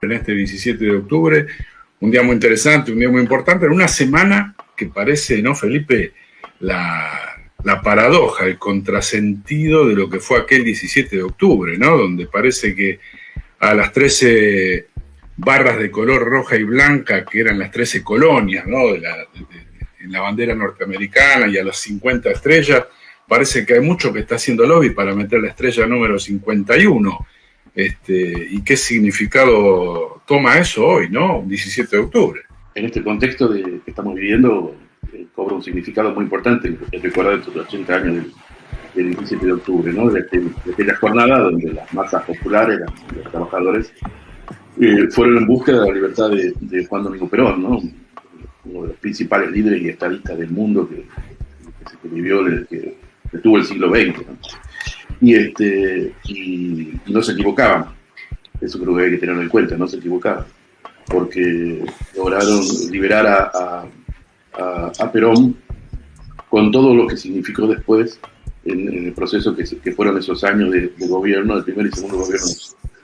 en este 17 de octubre, un día muy interesante, un día muy importante, en una semana que parece, ¿no, Felipe? La paradoja, el contrasentido de lo que fue aquel 17 de octubre, ¿no? Donde parece que a las 13 barras de color roja y blanca, que eran las 13 colonias, ¿no? En la bandera norteamericana, y a las 50 estrellas, parece que hay mucho que está haciendo lobby para meter la estrella número 51. ¿Y qué significado toma eso hoy, ¿no? 17 de octubre. En este contexto que estamos viviendo, cobra un significado muy importante el recordar estos 80 años del 17 de octubre, ¿no? De aquella jornada donde las masas populares, los trabajadores, fueron en búsqueda de la libertad de Juan Domingo Perón, ¿no? Uno de los principales líderes y estadistas del mundo que vivió, que tuvo el siglo XX, ¿no? Y no se equivocaban. Eso creo que hay que tenerlo en cuenta, no se equivocaban, porque lograron liberar a Perón con todo lo que significó después en el proceso que fueron esos años de gobierno, del primer y segundo gobierno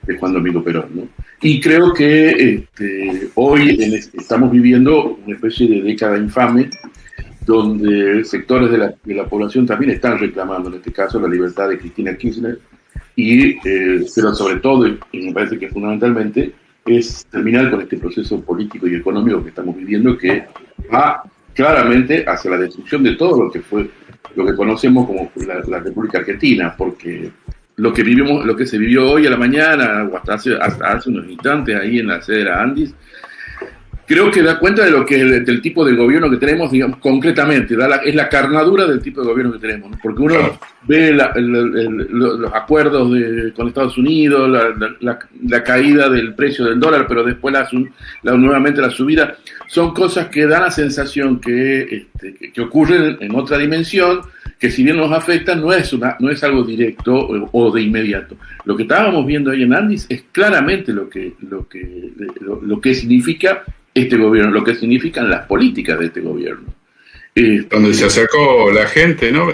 de Juan Domingo Perón, ¿no? Y creo que hoy estamos viviendo una especie de década infame, donde sectores de la población también están reclamando, en este caso, la libertad de Cristina Kirchner, pero sobre todo, y me parece que fundamentalmente, es terminar con este proceso político y económico que estamos viviendo, que va claramente hacia la destrucción de todo lo que conocemos como la República Argentina, porque lo que se vivió hoy a la mañana, o hasta hace unos instantes ahí en la sede de la Andis, creo que da cuenta de lo que es del tipo de gobierno que tenemos, digamos, concretamente. Es la carnadura del tipo de gobierno que tenemos, ¿no? Porque uno ve los acuerdos con Estados Unidos, la caída del precio del dólar, pero después nuevamente la subida. Son cosas que dan la sensación que ocurren en otra dimensión, que si bien nos afecta, no es algo directo o de inmediato. Lo que estábamos viendo ahí en Andis es claramente lo que significa este gobierno, lo que significan las políticas de este gobierno. Donde se acercó la gente, ¿no?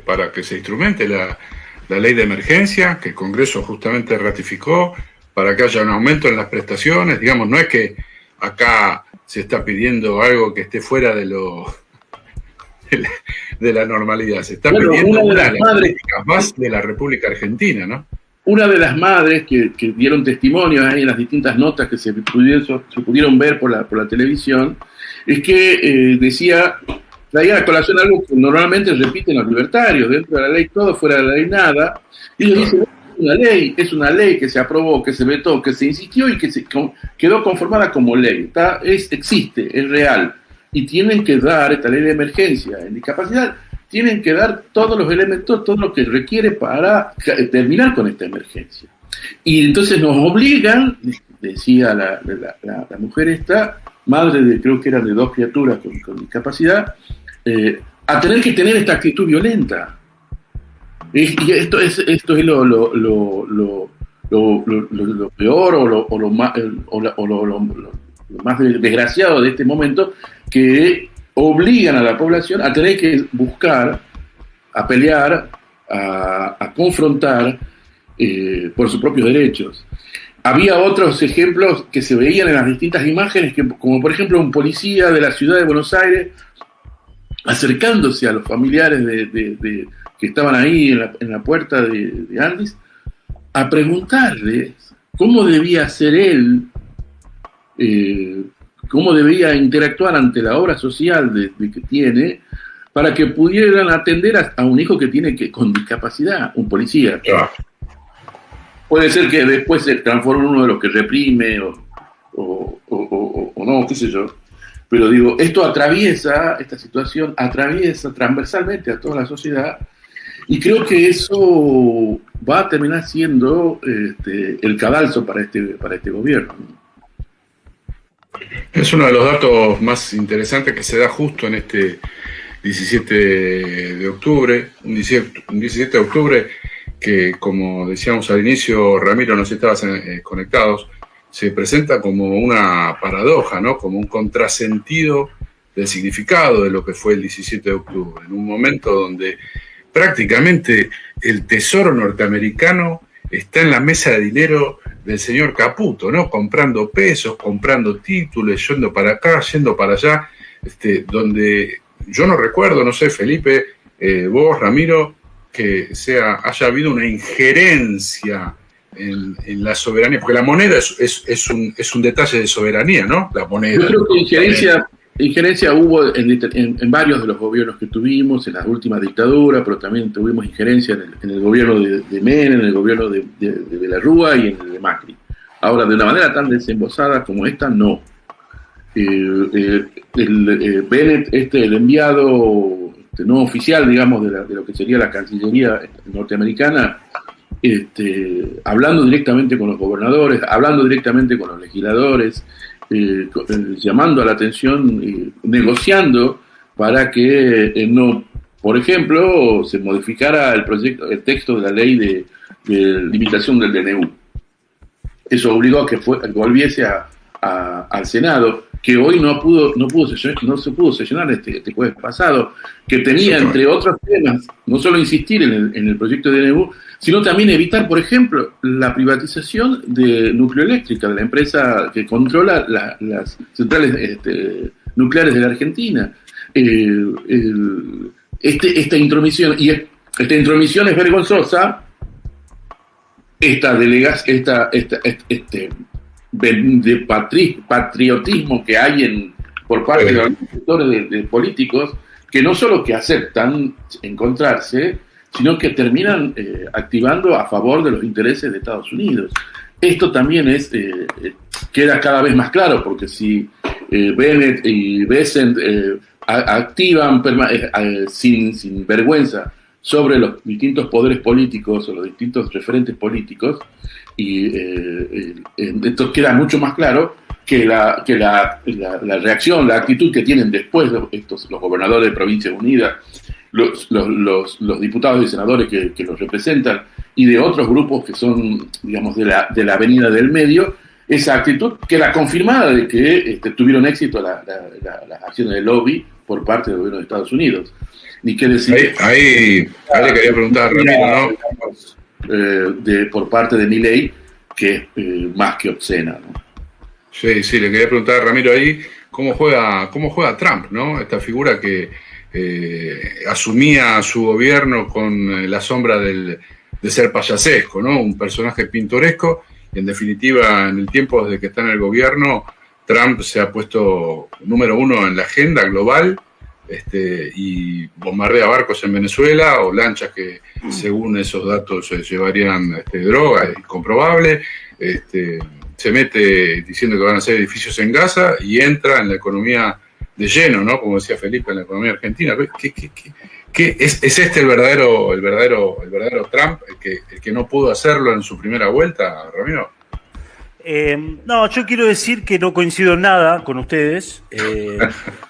Para que se instrumente la ley de emergencia, que el Congreso justamente ratificó, para que haya un aumento en las prestaciones. Digamos, no es que acá se está pidiendo algo que esté fuera de la normalidad, se está pidiendo una de las políticas más de la República Argentina, ¿no? Una de las madres que dieron testimonio ahí en las distintas notas que se pudieron ver por la televisión, es que traía a colación algo que normalmente repiten los libertarios: dentro de la ley todo, fuera de la ley nada. Y ellos dicen, es una ley que se aprobó, que se vetó, que se insistió y que quedó conformada como ley. Existe, es real. Y tienen que dar esta ley de emergencia en discapacidad, tienen que dar todos los elementos, todo lo que requiere para terminar con esta emergencia. Y entonces nos obligan, decía la mujer esta, madre creo que eran de 2 criaturas con discapacidad, a tener que tener esta actitud violenta. Y esto es lo peor o lo más desgraciado de este momento, que obligan a la población a tener que buscar, a pelear, a confrontar por sus propios derechos. Había otros ejemplos que se veían en las distintas imágenes, como por ejemplo un policía de la ciudad de Buenos Aires acercándose a los familiares que estaban ahí en la puerta de Andis, a preguntarles cómo debía ser él, cómo debía interactuar ante la obra social que tiene, para que pudieran atender a un hijo que tiene con discapacidad, un policía. Puede ser que después se transforme en uno de los que reprime o no, qué sé yo. Pero digo, esta situación atraviesa transversalmente a toda la sociedad, y creo que eso va a terminar siendo el cadalso para este gobierno. Es uno de los datos más interesantes que se da justo en este 17 de octubre, un 17 de octubre que, como decíamos al inicio, Ramiro, no sé si estabas conectados, se presenta como una paradoja, ¿no? Como un contrasentido del significado de lo que fue el 17 de octubre, en un momento donde prácticamente el tesoro norteamericano está en la mesa de dinero del señor Caputo, ¿no? Comprando pesos, comprando títulos, yendo para acá, yendo para allá, donde yo no recuerdo, no sé, Felipe, vos, Ramiro, que haya habido una injerencia en la soberanía, porque la moneda es un detalle de soberanía, ¿no? La moneda. Yo creo que injerencia hubo en varios de los gobiernos que tuvimos, en las últimas dictaduras, pero también tuvimos injerencia en el gobierno de Menem, en el gobierno de la Rúa y en el de Macri. Ahora, de una manera tan desembosada como esta, no. Bennett, el enviado no oficial, digamos, de lo que sería la Cancillería norteamericana, hablando directamente con los gobernadores, hablando directamente con los legisladores, llamando a la atención, negociando para que no, por ejemplo, se modificara el texto de la ley de limitación del DNU. Eso obligó a que volviese al Senado, que hoy no se pudo sesionar este jueves pasado, que tenía, entre otros temas, no solo insistir en el proyecto de DNU, sino también evitar, por ejemplo, la privatización de Nucleoeléctrica, de la empresa que controla las centrales nucleares de la Argentina. Esta intromisión es vergonzosa. De patriotismo que hay por parte de los sectores de políticos, que no solo que aceptan encontrarse, sino que terminan activando a favor de los intereses de Estados Unidos. Esto también queda cada vez más claro, porque si Bennett y Bessent activan sin vergüenza sobre los distintos poderes políticos o los distintos referentes políticos, y esto queda mucho más claro que la reacción, la actitud que tienen después los gobernadores de Provincias Unidas, los diputados y senadores que los representan, y de otros grupos que son, digamos, de la avenida del medio. Esa actitud queda confirmada de que tuvieron éxito las acciones de lobby por parte del gobierno de Estados Unidos. Ni qué decir. Ahí le quería preguntar a Ramiro, ¿no? Por parte de Milei, que es más que obscena, ¿no? Sí, le quería preguntar a Ramiro ahí cómo juega Trump, ¿no? Esta figura que asumía su gobierno con la sombra de ser payasesco, ¿no? Un personaje pintoresco, y en definitiva, en el tiempo desde que está en el gobierno, Trump se ha puesto número uno en la agenda global, y bombardea barcos en Venezuela o lanchas que, según esos datos, llevarían droga, es incomprobable. Se mete diciendo que van a hacer edificios en Gaza y entra en la economía de lleno, ¿no? Como decía Felipe, en la economía argentina. ¿Qué es el verdadero Trump, el que no pudo hacerlo en su primera vuelta, Ramiro? No, yo quiero decir que no coincido en nada con ustedes.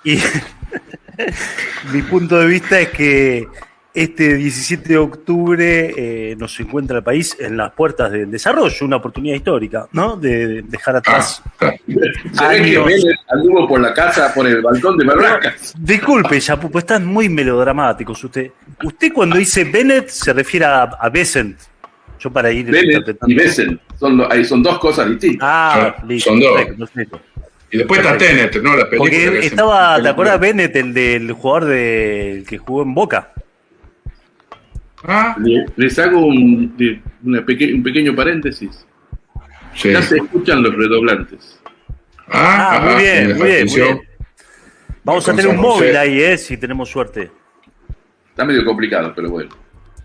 Y mi punto de vista es que este 17 de octubre nos encuentra el país en las puertas del desarrollo, una oportunidad histórica, ¿no? De dejar atrás. Se ve que Vélez anduvo por la casa, por el balcón de Barracas. Disculpe, Yapu, pues están muy melodramáticos usted. Usted cuando dice Bennett se refiere a Bessent. Yo para ir Bennett y Bessent son dos cosas distintas. Listo. Son dos. Y después está Tenet, ¿no? La película. Porque estaba, ¿te acuerdas Bennett, el del jugador que jugó en Boca? Les hago un pequeño paréntesis. Sí. Ya se escuchan los redoblantes. Muy bien. Vamos a tener un móvil ahí, si tenemos suerte. Está medio complicado, pero bueno.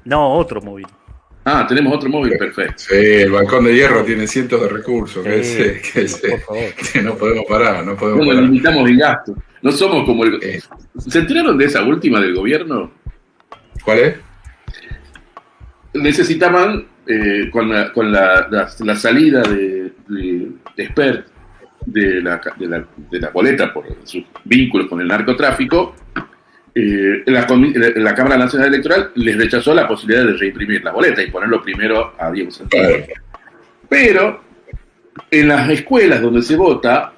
No, otro móvil. Tenemos otro móvil, perfecto. Sí, el balcón de hierro tiene cientos de recursos que no podemos parar. No limitamos el gasto. No somos como ¿Se enteraron de esa última del gobierno? ¿Cuál es? Necesitaban, con la salida de Spert de la boleta por sus vínculos con el narcotráfico, la Cámara Nacional Electoral les rechazó la posibilidad de reimprimir la boleta y ponerlo primero a Diego Santilli. Pero en las escuelas donde se vota,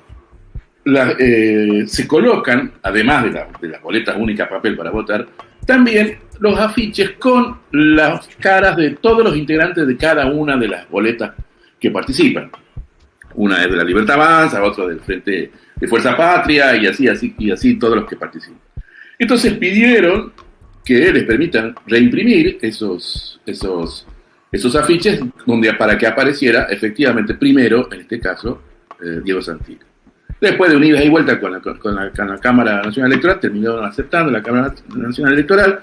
se colocan, además de las boletas únicas papel para votar, también los afiches con las caras de todos los integrantes de cada una de las boletas que participan. Una es de la Libertad Avanza, otra del Frente de Fuerza Patria, y así todos los que participan. Entonces pidieron que les permitan reimprimir esos afiches para que apareciera efectivamente primero, en este caso, Diego Santilli. Después de un ida y vuelta con la Cámara Nacional Electoral, terminaron aceptando la Cámara Nacional Electoral.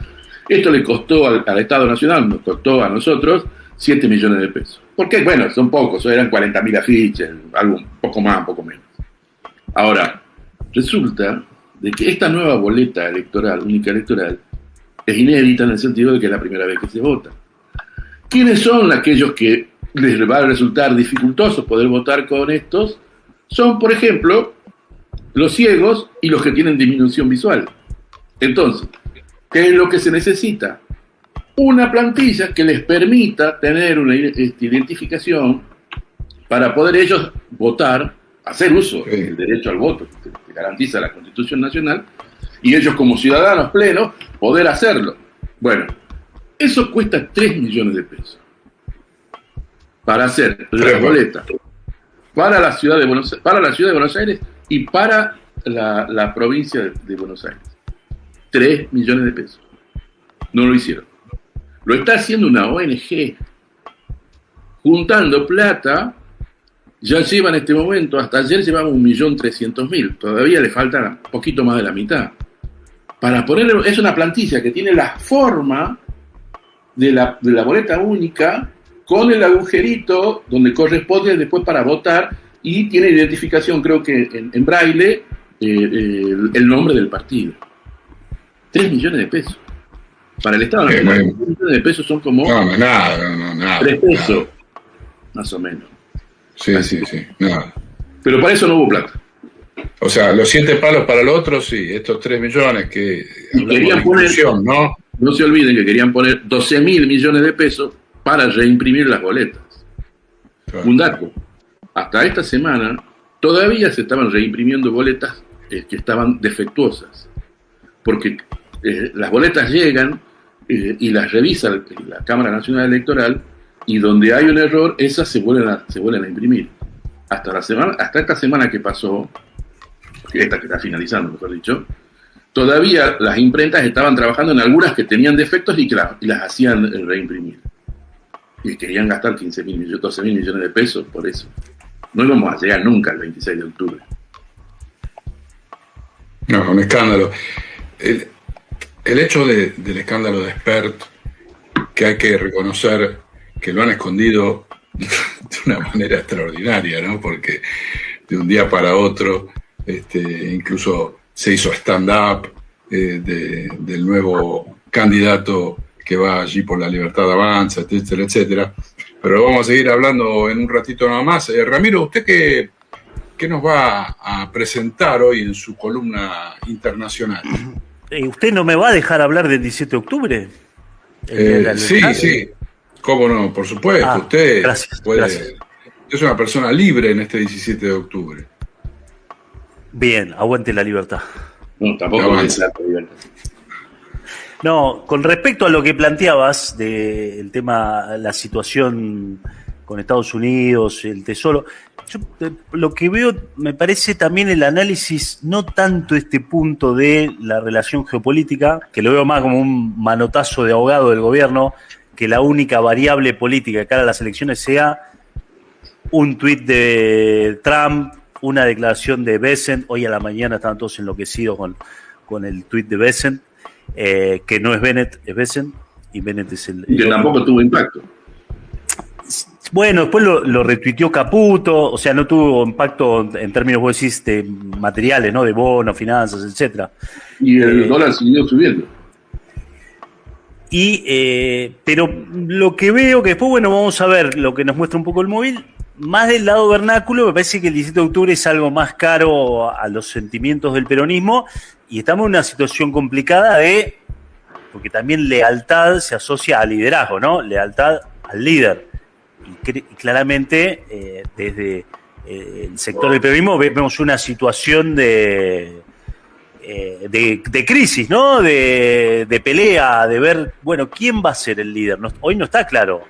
Esto le costó al Estado Nacional, nos costó a nosotros 7 millones de pesos. Porque, bueno, son pocos, eran 40.000 afiches, algo un poco más, un poco menos. Ahora, resulta de que esta nueva boleta electoral, única electoral, es inédita en el sentido de que es la primera vez que se vota. ¿Quiénes son aquellos que les va a resultar dificultoso poder votar con estos? Son, por ejemplo, los ciegos y los que tienen disminución visual. Entonces, ¿qué es lo que se necesita? Una plantilla que les permita tener una identificación para poder ellos votar, hacer uso del derecho al voto que garantiza la Constitución Nacional, y ellos como ciudadanos plenos poder hacerlo. Bueno, eso cuesta 3 millones de pesos para hacer la boleta para la ciudad de Buenos Aires y para la provincia de Buenos Aires. 3 millones de pesos. No lo hicieron. Lo está haciendo una ONG, juntando plata. Ya lleva en este momento, hasta ayer llevaba 1.300.000, todavía le falta un poquito más de la mitad. Para poner, es una plantilla que tiene la forma de la boleta única, con el agujerito donde corresponde después para votar, y tiene identificación, creo que en braille, el nombre del partido. 3 millones de pesos. Para el Estado Nacional, 3 millones de pesos son como nada, 3 pesos, más o menos. Sí, nada. Pero para eso no hubo plata. O sea, los 7 palos para el otro, sí, estos 3 millones que querían poner, no se olviden que querían poner 12.000 millones de pesos para reimprimir las boletas. Claro. Un dato, hasta esta semana todavía se estaban reimprimiendo boletas que estaban defectuosas, porque las boletas llegan y las revisa la Cámara Nacional Electoral, y donde hay un error, esas se vuelven a imprimir. Hasta esta semana que pasó, esta que está finalizando, mejor dicho, todavía las imprentas estaban trabajando en algunas que tenían defectos y las hacían reimprimir. Y querían gastar 12.000 millones de pesos por eso. No íbamos a llegar nunca al 26 de octubre. No, un escándalo. El hecho del escándalo de Spert, que hay que reconocer que lo han escondido de una manera extraordinaria, ¿no? Porque de un día para otro, incluso se hizo stand-up del nuevo candidato que va allí por la Libertad Avanza, etcétera, etcétera. Pero vamos a seguir hablando en un ratito nada más. Ramiro, ¿usted qué nos va a presentar hoy en su columna internacional? ¿Usted no me va a dejar hablar del 17 de octubre? Sí, cómo no, por supuesto. Usted gracias. Usted es una persona libre en este 17 de octubre. Bien, aguante la libertad. No, tampoco es la libertad. No, con respecto a lo que planteabas del tema, la situación con Estados Unidos, el tesoro, yo lo que veo, me parece también el análisis, no tanto este punto de la relación geopolítica, que lo veo más como un manotazo de ahogado del gobierno, que la única variable política de cara a las elecciones sea un tuit de Trump, una declaración de Bessent. Hoy a la mañana estaban todos enloquecidos con el tuit de Bessent, que no es Bennett, es Bessent, y Bennett es el... Que tampoco tuvo impacto. Bueno, después lo retuiteó Caputo, o sea, no tuvo impacto en términos, vos decís, materiales, ¿no? De bonos, finanzas, etcétera. Y el dólar siguió subiendo. Pero lo que veo que después, bueno, vamos a ver lo que nos muestra un poco el móvil, más del lado vernáculo. Me parece que el 17 de octubre es algo más caro a los sentimientos del peronismo, y estamos en una situación complicada porque también lealtad se asocia al liderazgo, ¿no? Lealtad al líder. Y claramente desde el sector del peronismo vemos una situación de de crisis, ¿no? De pelea, de ver, bueno, ¿quién va a ser el líder? Hoy no está claro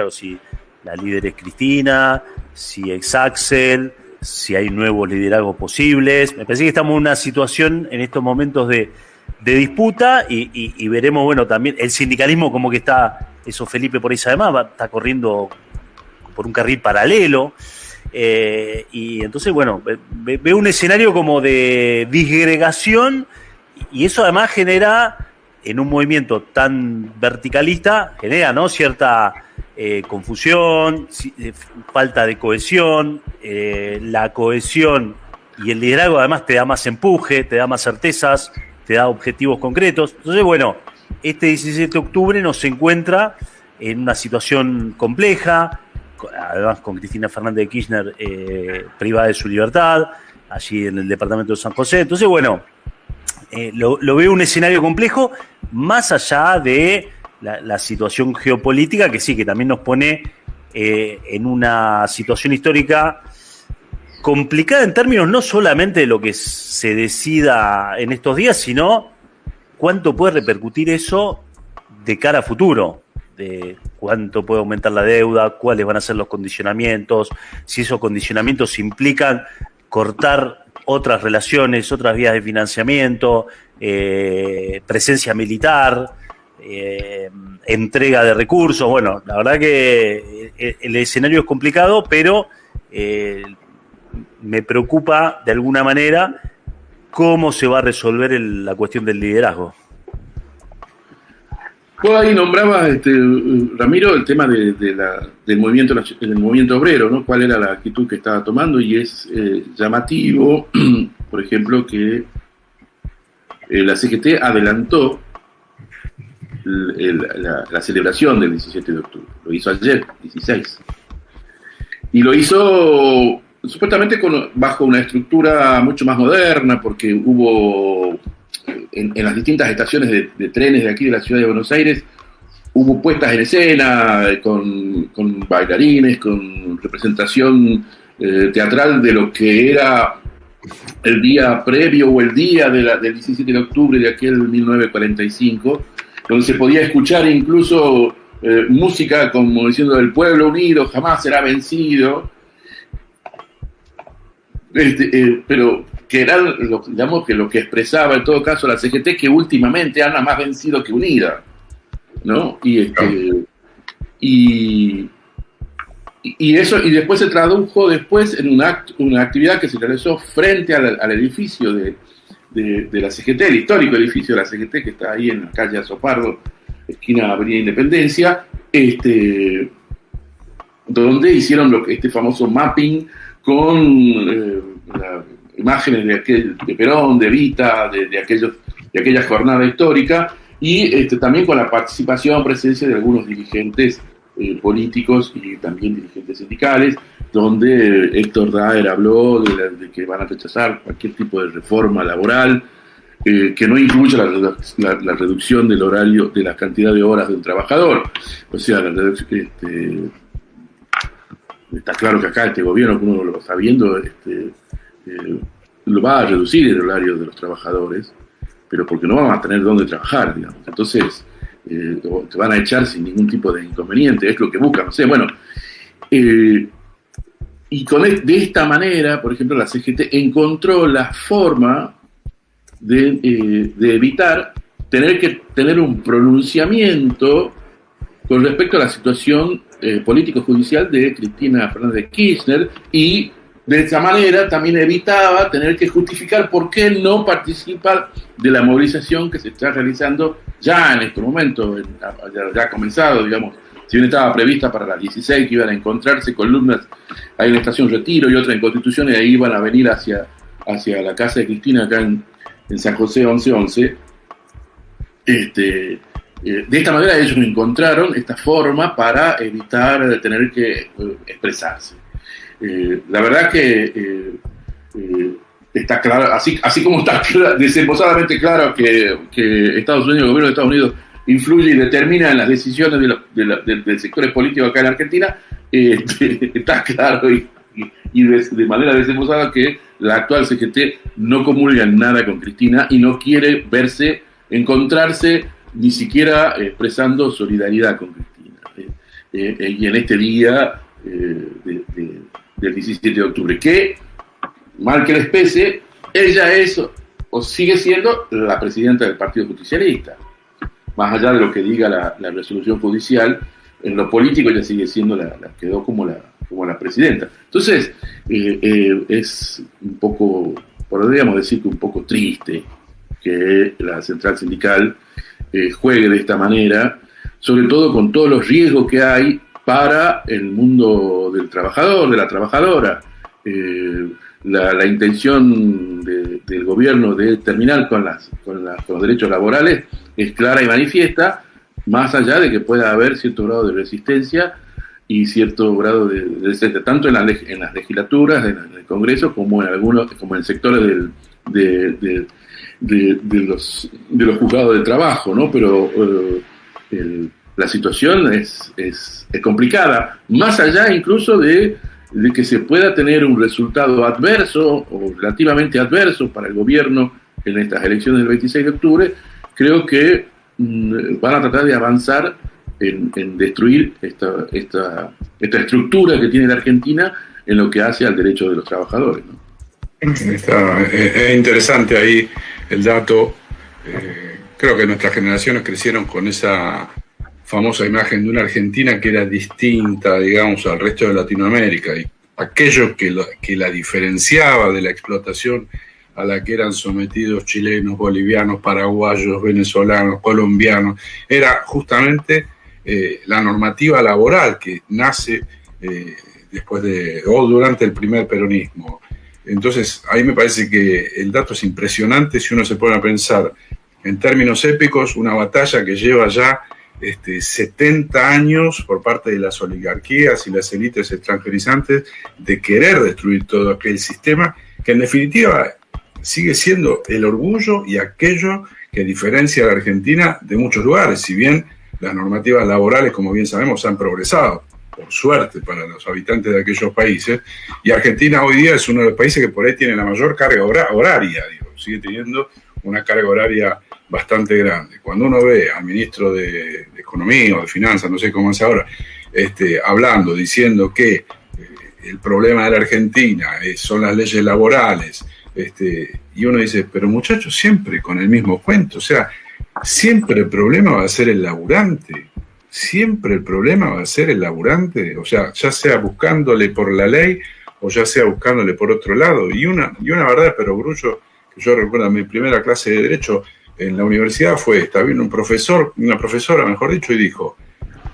si la líder es Cristina, si es Axel, si hay nuevos liderazgos posibles. Me parece que estamos en una situación en estos momentos de disputa y veremos, bueno, también el sindicalismo como que está, eso Felipe por ahí sabe más, está corriendo por un carril paralelo. Y entonces, bueno, veo un escenario como de disgregación y eso además genera, en un movimiento tan verticalista, genera, ¿no?, cierta confusión, falta de cohesión. La cohesión y el liderazgo además te da más empuje, te da más certezas, te da objetivos concretos. Entonces, bueno, este 17 de octubre nos encuentra en una situación compleja, además con Cristina Fernández de Kirchner privada de su libertad, allí en el departamento de San José. Entonces, bueno, lo veo un escenario complejo, más allá de la situación geopolítica, que sí, que también nos pone en una situación histórica complicada en términos no solamente de lo que se decida en estos días, sino cuánto puede repercutir eso de cara a futuro, de cuánto puede aumentar la deuda, cuáles van a ser los condicionamientos, si esos condicionamientos implican cortar otras relaciones, otras vías de financiamiento, presencia militar, entrega de recursos. Bueno, la verdad que el escenario es complicado, pero me preocupa de alguna manera cómo se va a resolver la cuestión del liderazgo. Vos ahí nombrabas, Ramiro, el tema del movimiento obrero, ¿no? Cuál era la actitud que estaba tomando, y es llamativo, por ejemplo, que la CGT adelantó la celebración del 17 de octubre. Lo hizo ayer, 16. Y lo hizo supuestamente bajo una estructura mucho más moderna, porque hubo en las distintas estaciones de trenes de aquí de la ciudad de Buenos Aires, hubo puestas en escena con bailarines, con representación teatral de lo que era el día previo o el día del 17 de octubre de aquel 1945, donde se podía escuchar incluso música como diciendo: el pueblo unido jamás será vencido. Pero que era lo que expresaba en todo caso la CGT, que últimamente anda más vencido que unida, ¿no? Y eso, y después se tradujo después en una actividad que se realizó frente al edificio de la CGT, el histórico edificio de la CGT, que está ahí en la calle Azopardo, esquina Avenida Independencia, donde hicieron este famoso mapping con imágenes de Perón, de Evita, de aquella jornada histórica, y también con la participación, presencia de algunos dirigentes políticos y también dirigentes sindicales, donde Héctor Daer habló de que van a rechazar cualquier tipo de reforma laboral que no incluya la reducción del horario, de la cantidad de horas de un trabajador. O sea, está claro que acá este gobierno, como uno lo está viendo, lo va a reducir el horario de los trabajadores, pero porque no van a tener dónde trabajar, digamos. Entonces, te van a echar sin ningún tipo de inconveniente, es lo que buscan, no sé, bueno. Y de esta manera, por ejemplo, la CGT encontró la forma de evitar tener que tener un pronunciamiento con respecto a la situación político-judicial de Cristina Fernández de Kirchner, y de esa manera también evitaba tener que justificar por qué no participar de la movilización que se está realizando ya en este momento, ya ha comenzado, digamos. Si bien estaba prevista para las 16, que iban a encontrarse columnas ahí en la Estación Retiro y otra en Constitución, y ahí iban a venir hacia la casa de Cristina acá en San José 1111. De esta manera ellos encontraron esta forma para evitar tener que expresarse. La verdad que está claro, así como está desembosadamente claro que Estados Unidos, el gobierno de Estados Unidos, influye y determina en las decisiones de sectores políticos acá en Argentina, está claro y de manera desembosada que la actual CGT no comulga en nada con Cristina y no quiere encontrarse ni siquiera expresando solidaridad con Cristina. Y en este día del 17 de octubre, que, mal que les pese, ella es o sigue siendo la presidenta del Partido Justicialista. Más allá de lo que diga la resolución judicial, en lo político ella sigue siendo quedó como la presidenta. Entonces, es un poco, podríamos decir que un poco triste que la central sindical juegue de esta manera, sobre todo con todos los riesgos que hay para el mundo del trabajador, de la trabajadora. La intención del gobierno de terminar con los derechos laborales es clara y manifiesta, más allá de que pueda haber cierto grado de resistencia y cierto grado de tanto en las legislaturas, en el Congreso, como en sectores de los juzgados de trabajo, ¿no? Pero la situación es complicada, más allá incluso de que se pueda tener un resultado adverso o relativamente adverso para el gobierno en estas elecciones del 26 de octubre. Creo que van a tratar de avanzar en destruir esta estructura que tiene la Argentina en lo que hace al derecho de los trabajadores, ¿no? Es interesante ahí el dato. Creo que nuestras generaciones crecieron con esa famosa imagen de una Argentina que era distinta, digamos, al resto de Latinoamérica, y aquello que la diferenciaba de la explotación a la que eran sometidos chilenos, bolivianos, paraguayos, venezolanos, colombianos, era justamente la normativa laboral que nace después o durante el primer peronismo. Entonces, ahí me parece que el dato es impresionante si uno se pone a pensar en términos épicos, una batalla que lleva ya 70 años por parte de las oligarquías y las élites extranjerizantes de querer destruir todo aquel sistema que en definitiva sigue siendo el orgullo y aquello que diferencia a la Argentina de muchos lugares, si bien las normativas laborales, como bien sabemos, han progresado, por suerte, para los habitantes de aquellos países, y Argentina hoy día es uno de los países que por ahí tiene la mayor carga horaria, sigue teniendo una carga horaria bastante grande. Cuando uno ve al ministro de Economía o de Finanzas, no sé cómo es ahora, hablando, diciendo que el problema de la Argentina son las leyes laborales, y uno dice, pero muchachos, siempre con el mismo cuento, o sea, siempre el problema va a ser el laburante, siempre el problema va a ser el laburante, o sea, ya sea buscándole por la ley o ya sea buscándole por otro lado. Y una verdad de perogrullo que yo recuerdo en mi primera clase de Derecho en la universidad estaba viendo una profesora, mejor dicho, y dijo,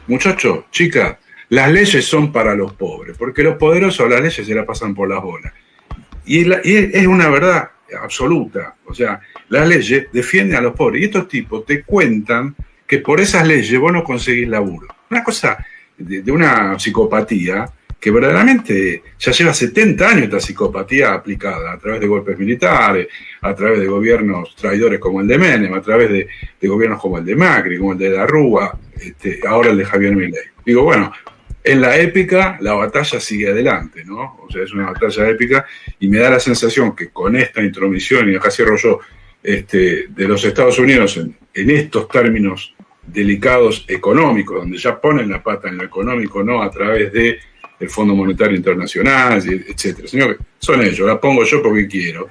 muchachos, chicas, las leyes son para los pobres, porque los poderosos las leyes se la pasan por las bolas. Y es una verdad absoluta, o sea, las leyes defienden a los pobres, y estos tipos te cuentan que por esas leyes vos no conseguís laburo. Una cosa de una psicopatía que verdaderamente ya lleva 70 años esta psicopatía aplicada a través de golpes militares, a través de gobiernos traidores como el de Menem, a través de gobiernos como el de Macri, como el de la Rúa, ahora el de Javier Milei. Digo, bueno, en la épica la batalla sigue adelante, ¿no? O sea, es una batalla épica y me da la sensación que con esta intromisión, y acá cierro yo, de los Estados Unidos en estos términos delicados económicos, donde ya ponen la pata en lo económico, no a través del Fondo Monetario Internacional, etcétera, sino que son ellos, la pongo yo porque quiero.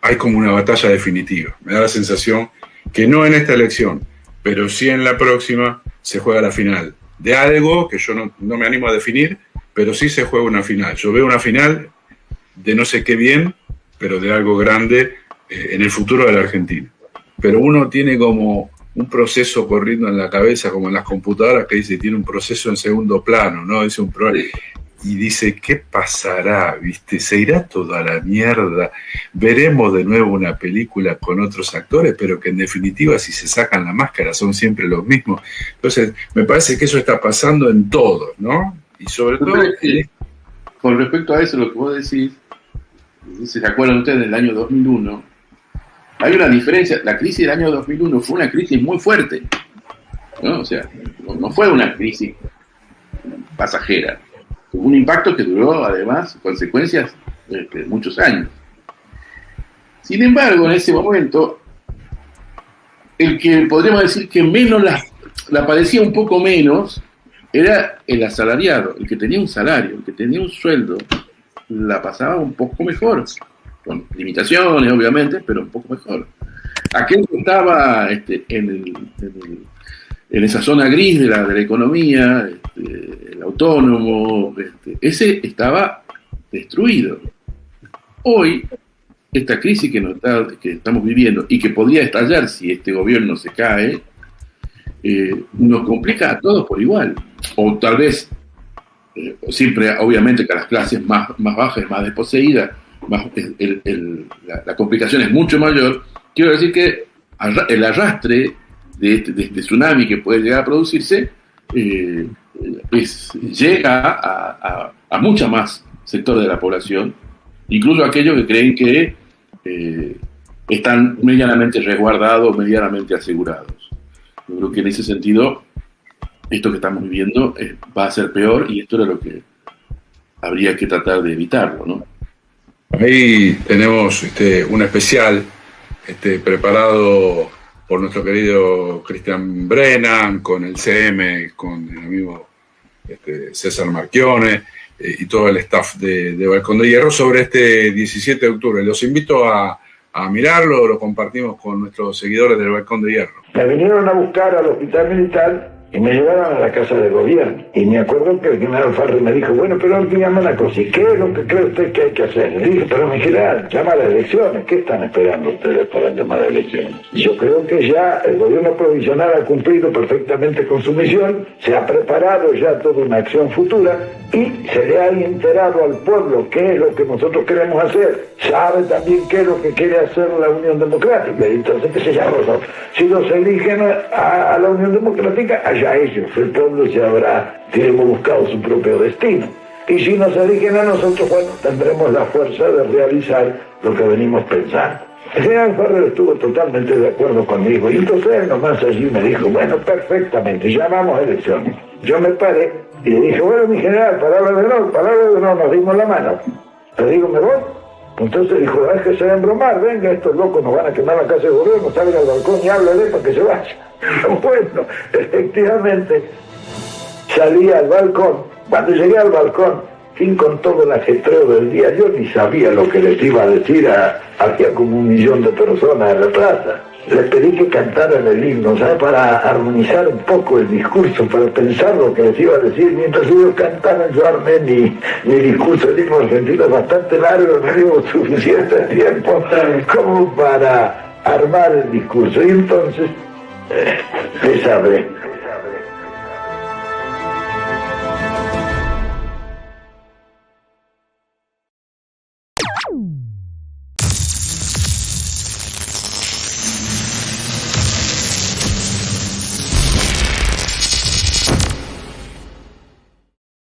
Hay como una batalla definitiva. Me da la sensación que no en esta elección, pero sí en la próxima se juega la final de algo que yo no me animo a definir, pero sí se juega una final. Yo veo una final de no sé qué bien, pero de algo grande en el futuro de la Argentina. Pero uno tiene como un proceso corriendo en la cabeza, como en las computadoras, que dice, tiene un proceso en segundo plano, ¿no? Dice y dice, ¿qué pasará? ¿Viste? ¿Se irá todo a la mierda? ¿Veremos de nuevo una película con otros actores? Pero que en definitiva, si se sacan la máscara, son siempre los mismos. Entonces, me parece que eso está pasando en todos, ¿no? Y sobre todo... Con respecto a eso, lo que vos decís, ¿se acuerdan ustedes del año 2001? Hay una diferencia. La crisis del año 2001 fue una crisis muy fuerte, ¿no? O sea, no fue una crisis pasajera. Tuvo un impacto que duró, además, consecuencias muchos años. Sin embargo, en ese momento, el que podríamos decir que menos la padecía un poco menos era el asalariado, el que tenía un salario, el que tenía un sueldo, la pasaba un poco mejor, con limitaciones obviamente, pero un poco mejor. Aquel que estaba en esa zona gris de la economía, el autónomo, ese estaba destruido. Hoy, esta crisis que estamos viviendo y que podría estallar si este gobierno se cae, nos complica a todos por igual. O tal vez, siempre obviamente que a las clases más bajas, más desposeídas, la complicación es mucho mayor. Quiero decir que el arrastre de tsunami que puede llegar a producirse llega a mucha más sectores de la población, incluso aquellos que creen que están medianamente resguardados, medianamente asegurados. Yo creo que en ese sentido, esto que estamos viviendo va a ser peor, y esto era lo que habría que tratar de evitarlo, ¿no? Ahí tenemos un especial preparado por nuestro querido Cristian Brennan, con el CM, con el amigo César Marchione y todo el staff de Balcón de Hierro sobre este 17 de octubre. Los invito a mirarlo, lo compartimos con nuestros seguidores del Balcón de Hierro. Me vinieron a buscar al hospital militar y me llevaron a la casa de gobierno. Y me acuerdo que el general Farrell me dijo, bueno, pero dígame una cosa, ¿y qué es lo que cree usted que hay que hacer? Le dije, pero mi general, llama a las elecciones. ¿Qué están esperando ustedes para llamar a elecciones? Yo creo que ya el gobierno provisional ha cumplido perfectamente con su misión, se ha preparado ya toda una acción futura y se le ha enterado al pueblo qué es lo que nosotros queremos hacer. Sabe también qué es lo que quiere hacer la Unión Democrática. Y entonces, ¿qué se llama? Si los eligen a la Unión Democrática, allá ellos, el pueblo ya habrá, diremos, buscado su propio destino. Y si nos eligen a nosotros, bueno, tendremos la fuerza de realizar lo que venimos pensando. El general Farrell estuvo totalmente de acuerdo conmigo, y entonces él nomás allí me dijo, bueno, perfectamente, llamamos a elecciones. Yo me paré y le dije, bueno, mi general, palabra de honor, nos dimos la mano. Le digo, ¿me voy? Entonces dijo, déjese de embromar, venga, estos locos nos van a quemar la casa de gobierno, salga al balcón y háblale para que se vaya. Bueno, efectivamente, salí al balcón. Cuando llegué al balcón, fin con todo el ajetreo del día, yo ni sabía lo que les iba a decir había como 1 millón de personas en la plaza. Les pedí que cantaran el himno, ¿sabes? Para armonizar un poco el discurso, para pensar lo que les iba a decir. Mientras ellos cantaban, yo armé mi discurso. El himno argentino es bastante largo, me dio suficiente tiempo como para armar el discurso. Y entonces les hablé.